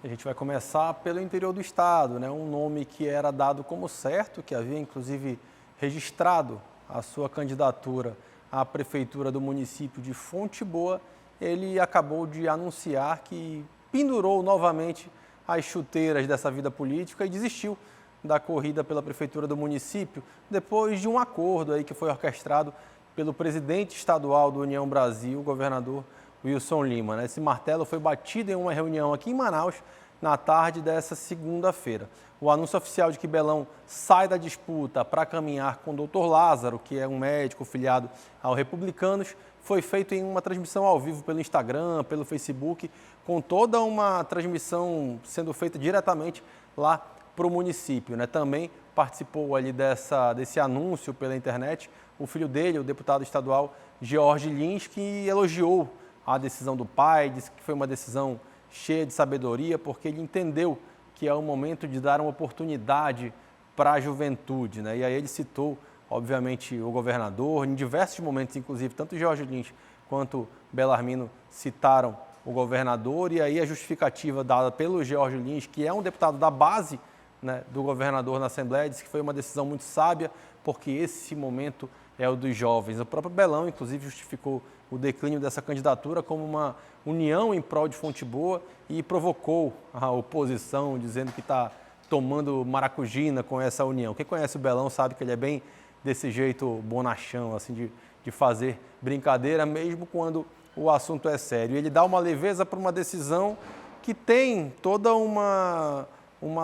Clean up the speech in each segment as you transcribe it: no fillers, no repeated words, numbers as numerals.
A gente vai começar pelo interior do estado, né? Um nome que era dado como certo, que havia inclusive registrado a sua candidatura à prefeitura do município de Fonte Boa, ele acabou de anunciar que pendurou novamente as chuteiras dessa vida política e desistiu da corrida pela prefeitura do município, depois de um acordo aí que foi orquestrado pelo presidente estadual do União Brasil, o governador Wilson Lima, né? Esse martelo foi batido em uma reunião aqui em Manaus na tarde dessa segunda-feira. O anúncio oficial de que Belão sai da disputa para caminhar com o Dr. Lázaro, que é um médico filiado ao Republicanos, foi feito em uma transmissão ao vivo pelo Instagram, pelo Facebook, com toda uma transmissão sendo feita diretamente lá para o município, né? Também participou ali desse anúncio pela internet o filho dele, o deputado estadual George Lins, que elogiou a decisão do pai, disse que foi uma decisão cheia de sabedoria, porque ele entendeu que é o momento de dar uma oportunidade para a juventude, né? E aí ele citou, obviamente, o governador, em diversos momentos, inclusive, tanto George Lins quanto Belarmino citaram o governador, e aí a justificativa dada pelo George Lins, que é um deputado da base, né, do governador na Assembleia, disse que foi uma decisão muito sábia, porque esse momento é o dos jovens. O próprio Belão, inclusive, justificou o declínio dessa candidatura como uma união em prol de Fonte Boa e provocou a oposição, dizendo que está tomando maracujina com essa união. Quem conhece o Belão sabe que ele é bem desse jeito bonachão, assim, de fazer brincadeira, mesmo quando o assunto é sério. Ele dá uma leveza para uma decisão que tem toda uma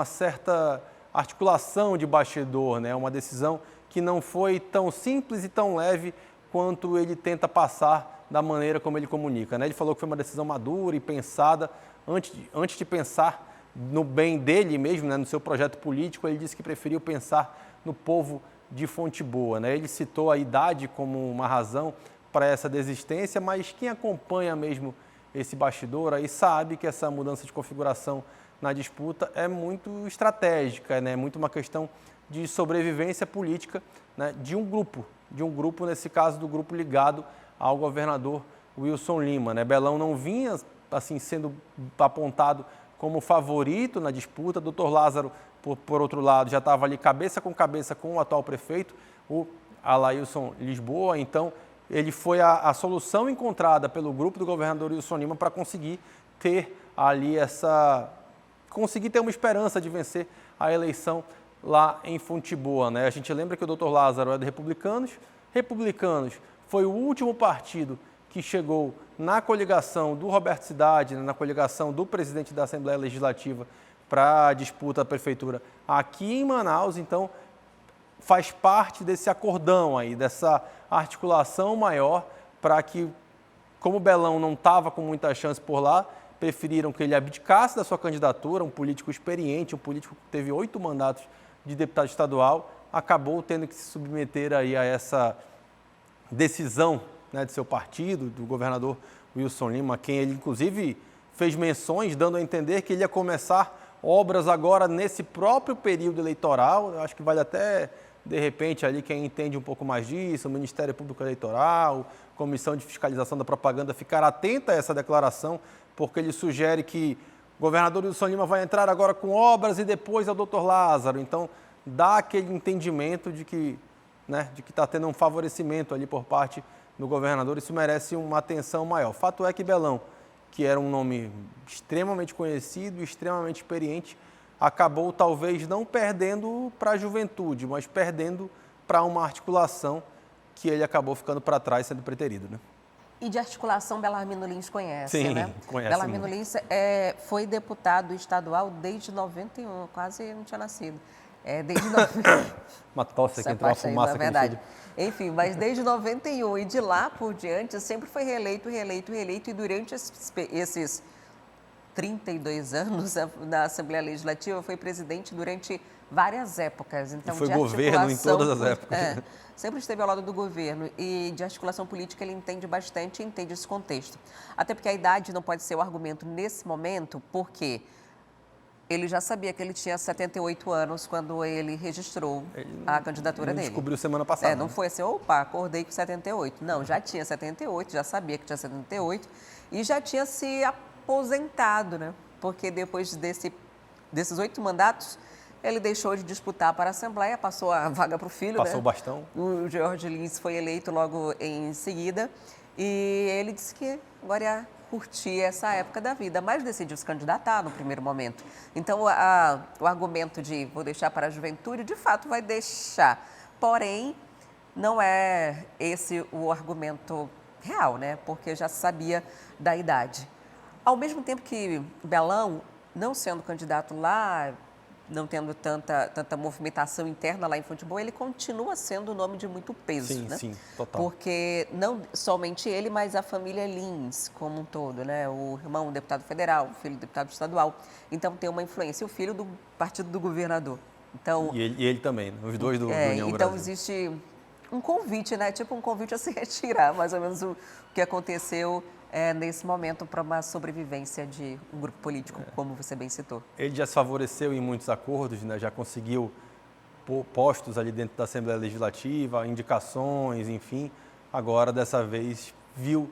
certa articulação de bastidor, né? Uma decisão que não foi tão simples e tão leve quanto ele tenta passar da maneira como ele comunica, né? Ele falou que foi uma decisão madura e pensada, antes de pensar no bem dele mesmo, né? No seu projeto político, ele disse que preferiu pensar no povo de Fonte Boa, né? Ele citou a idade como uma razão para essa desistência, mas quem acompanha mesmo esse bastidor aí sabe que essa mudança de configuração na disputa é muito estratégica, né? É muito uma questão de sobrevivência política, né? De um grupo, nesse caso do grupo ligado ao governador Wilson Lima, né? Belão não vinha assim sendo apontado como favorito na disputa. Dr. Lázaro, por outro lado, já estava ali cabeça com o atual prefeito, o Alailson Lisboa. Então, ele foi a solução encontrada pelo grupo do governador Wilson Lima para conseguir ter ali conseguir ter uma esperança de vencer a eleição lá em Fonte Boa, né? A gente lembra que o Dr. Lázaro é do Republicanos. Republicanos foi o último partido que chegou na coligação do Roberto Cidade, na coligação do presidente da Assembleia Legislativa para a disputa da prefeitura aqui em Manaus. Então, faz parte desse acordão aí, dessa articulação maior para que, como Belão não estava com muita chance por lá, preferiram que ele abdicasse da sua candidatura, um político experiente, um político que teve 8 mandatos de deputado estadual, acabou tendo que se submeter aí a essa decisão, né, de seu partido, do governador Wilson Lima, a quem ele inclusive fez menções, dando a entender que ele ia começar obras agora nesse próprio período eleitoral. Eu acho que vale até, de repente, ali quem entende um pouco mais disso, o Ministério Público Eleitoral, Comissão de Fiscalização da Propaganda, ficar atenta a essa declaração, porque ele sugere que o governador Wilson Lima vai entrar agora com obras e depois é o Dr. Lázaro. Então, dá aquele entendimento de que está tendo um favorecimento ali por parte do governador. Isso merece uma atenção maior. Fato é que Belão, que era um nome extremamente conhecido, extremamente experiente, acabou talvez não perdendo para a juventude, mas perdendo para uma articulação que ele acabou ficando para trás, sendo preterido, né? E de articulação, Belarmino Lins conhece, Sim, né? conhece Belarmino muito. Lins foi deputado estadual desde 91, quase não tinha nascido. Desde Uma tosse aqui, entrou uma fumaça aqui no verdade. estúdio. Enfim, mas desde 91 e de lá por diante sempre foi reeleito e durante esses 32 anos na Assembleia Legislativa foi presidente durante várias épocas. Então, e foi governo em todas as épocas. Sempre esteve ao lado do governo e de articulação política ele entende bastante e entende esse contexto. Até porque a idade não pode ser o argumento nesse momento, porque ele já sabia que ele tinha 78 anos quando ele registrou a candidatura dele. Descobriu semana passada. Não foi assim, opa, acordei com 78. Não, já tinha 78, já sabia que tinha 78 e já tinha se aposentado, né? porque depois desses 8 mandatos, ele deixou de disputar para a Assembleia, passou a vaga para o filho, Passou né? o bastão. O George Lins foi eleito logo em seguida e ele disse que agora ia curtir essa época da vida, mas decidiu se candidatar no primeiro momento. Então, o argumento de vou deixar para a juventude, de fato, vai deixar. Porém, não é esse o argumento real, né? Porque já se sabia da idade. Ao mesmo tempo que Belão, não sendo candidato lá, não tendo tanta movimentação interna lá em futebol, ele continua sendo um nome de muito peso, Sim, né? sim, total. Porque não somente ele, mas a família Lins como um todo, né? O irmão, deputado federal, o filho, deputado estadual. Então, tem uma influência. E o filho do partido do governador. Então, E ele também, né? Os dois do União então, Brasil. existe um convite, né? Tipo um convite a se retirar, mais ou menos o que aconteceu nesse momento para uma sobrevivência de um grupo político, como você bem citou. Ele já se favoreceu em muitos acordos, né? Já conseguiu postos ali dentro da Assembleia Legislativa, indicações, enfim. Agora, dessa vez, viu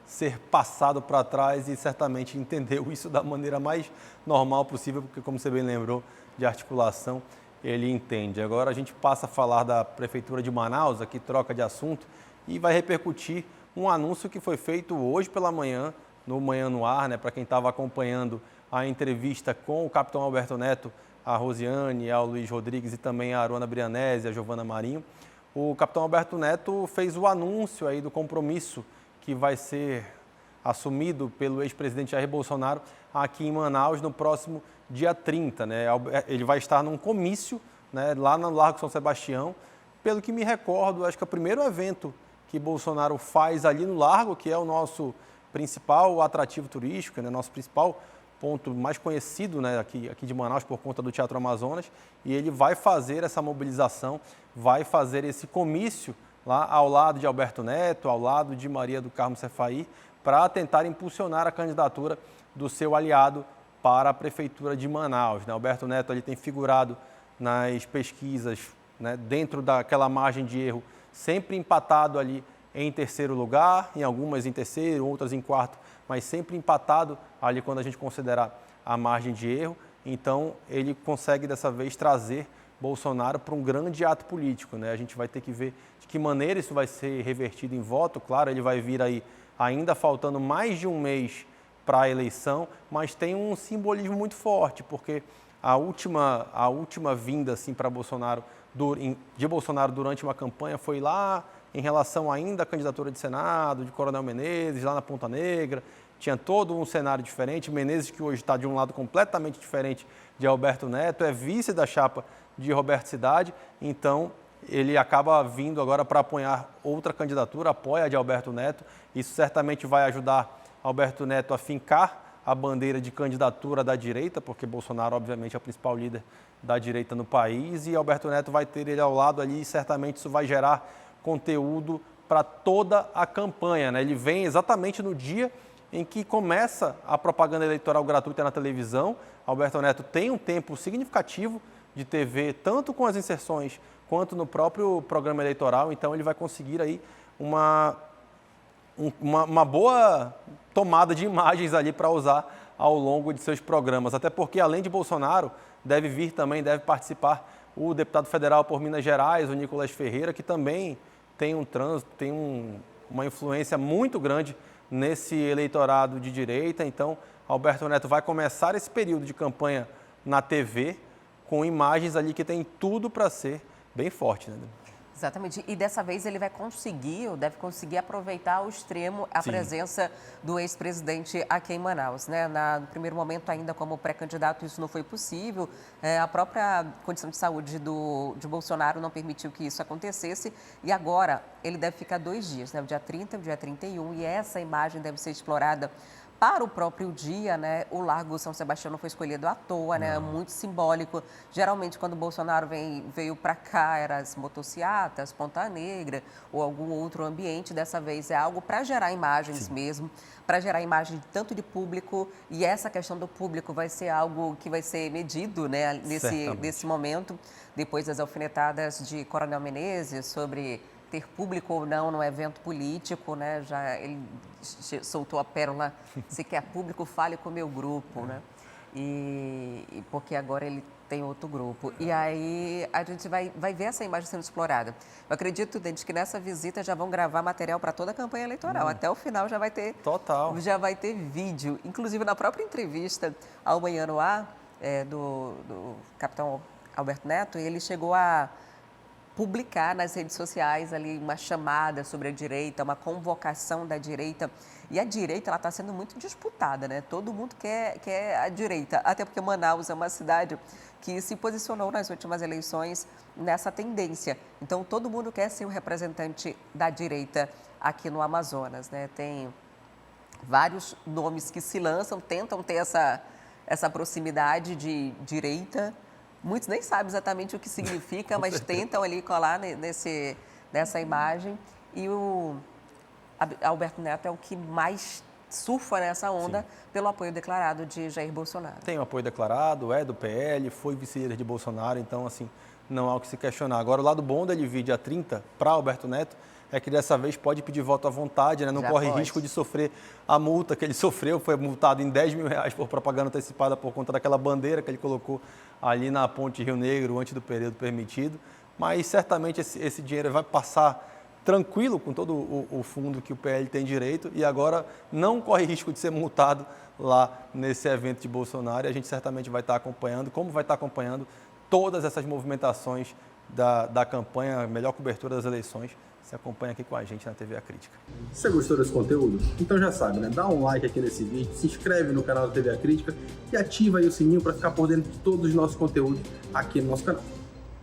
ser passado para trás e certamente entendeu isso da maneira mais normal possível, porque, como você bem lembrou, de articulação, ele entende. Agora a gente passa a falar da Prefeitura de Manaus, aqui troca de assunto, e vai repercutir um anúncio que foi feito hoje pela manhã, no Manhã no Ar, né, para quem estava acompanhando a entrevista com o capitão Alberto Neto, a Rosiane, ao Luiz Rodrigues e também a Aruana Brianese, a Giovana Marinho. O capitão Alberto Neto fez o anúncio aí do compromisso que vai ser assumido pelo ex-presidente Jair Bolsonaro aqui em Manaus no próximo dia 30. Né? Ele vai estar num comício, né, lá no Largo São Sebastião. Pelo que me recordo, acho que é o primeiro evento que Bolsonaro faz ali no Largo, que é o nosso principal atrativo turístico, né, nosso principal ponto mais conhecido, né, aqui de Manaus por conta do Teatro Amazonas, e ele vai fazer essa mobilização, vai fazer esse comício lá ao lado de Alberto Neto, ao lado de Maria do Carmo Cefaí, para tentar impulsionar a candidatura do seu aliado para a Prefeitura de Manaus. Né? Alberto Neto ali tem figurado nas pesquisas, né, dentro daquela margem de erro, sempre empatado ali em terceiro lugar, em algumas em terceiro, outras em quarto, mas sempre empatado ali quando a gente considerar a margem de erro. Então, ele consegue dessa vez trazer Bolsonaro para um grande ato político, né? A gente vai ter que ver de que maneira isso vai ser revertido em voto. Claro, ele vai vir aí ainda faltando mais de um mês para a eleição, mas tem um simbolismo muito forte, porque a última vinda assim, para Bolsonaro, de Bolsonaro durante uma campanha foi lá em relação ainda à candidatura de Senado, de Coronel Menezes, lá na Ponta Negra. Tinha todo um cenário diferente. Menezes, que hoje está de um lado completamente diferente de Alberto Neto, é vice da chapa de Roberto Cidade, então ele acaba vindo agora para apoiar outra candidatura, apoia a de Alberto Neto. Isso certamente vai ajudar Alberto Neto a fincar a bandeira de candidatura da direita, porque Bolsonaro, obviamente, é o principal líder da direita no país, e Alberto Neto vai ter ele ao lado ali, e certamente isso vai gerar conteúdo para toda a campanha. Né? Ele vem exatamente no dia em que começa a propaganda eleitoral gratuita na televisão. Alberto Neto tem um tempo significativo de TV, tanto com as inserções quanto no próprio programa eleitoral, então ele vai conseguir aí uma boa tomada de imagens ali para usar ao longo de seus programas, até porque além de Bolsonaro, deve participar o deputado federal por Minas Gerais, o Nicolas Ferreira, que também tem um trânsito, tem uma influência muito grande nesse eleitorado de direita. Então, Alberto Neto vai começar esse período de campanha na TV com imagens ali que tem tudo para ser bem forte, né? Exatamente. E dessa vez ele vai conseguir, ou deve conseguir aproveitar ao extremo a presença do ex-presidente aqui em Manaus, né? No primeiro momento, ainda como pré-candidato, isso não foi possível. A própria condição de saúde de Bolsonaro não permitiu que isso acontecesse. E agora ele deve ficar 2 dias, né? O dia 30 e o dia 31. E essa imagem deve ser explorada para o próprio dia, né? O Largo São Sebastião não foi escolhido à toa, né? É muito simbólico. Geralmente, quando o Bolsonaro veio para cá, eram as motociatas, Ponta Negra ou algum outro ambiente. Dessa vez é algo para gerar imagens mesmo, para gerar imagem tanto de público. E essa questão do público vai ser algo que vai ser medido, né? Nesse momento, depois das alfinetadas de Coronel Menezes sobre ter público ou não no evento político, né? Já ele soltou a pérola, se quer público, fale com o meu grupo, né? e porque agora ele tem outro grupo. E aí a gente vai ver essa imagem sendo explorada. Eu acredito, Denis, que nessa visita já vão gravar material para toda a campanha eleitoral. Até o final já vai ter... Total. Já vai ter vídeo. Inclusive, na própria entrevista ao Manhã no Ar, do capitão Alberto Neto, ele chegou a publicar nas redes sociais ali uma chamada sobre a direita, uma convocação da direita. E a direita, ela está sendo muito disputada, né? Todo mundo quer a direita, até porque Manaus é uma cidade que se posicionou nas últimas eleições nessa tendência. Então, todo mundo quer ser o representante da direita aqui no Amazonas, né? Tem vários nomes que se lançam, tentam ter essa proximidade de direita. Muitos nem sabem exatamente o que significa, mas tentam ali colar nessa imagem. E o Alberto Neto é o que mais surfa nessa onda. Sim. Pelo apoio declarado de Jair Bolsonaro. Tem o apoio declarado, é do PL, foi vice-líder de Bolsonaro, então, assim, não há o que se questionar. Agora, o lado bom dele vir dia 30 para Alberto Neto é que dessa vez pode pedir voto à vontade, né? Não corre risco de sofrer a multa que ele sofreu, foi multado em R$10 mil por propaganda antecipada por conta daquela bandeira que ele colocou ali na Ponte Rio Negro antes do período permitido, mas certamente esse dinheiro vai passar tranquilo com todo o fundo que o PL tem direito e agora não corre risco de ser multado lá nesse evento de Bolsonaro e a gente certamente vai estar acompanhando, como vai estar acompanhando todas essas movimentações da campanha, a melhor cobertura das eleições. Você acompanha aqui com a gente na TV A Crítica. Você gostou desse conteúdo? Então já sabe, né? Dá um like aqui nesse vídeo, se inscreve no canal da TV A Crítica e ativa aí o sininho para ficar por dentro de todos os nossos conteúdos aqui no nosso canal.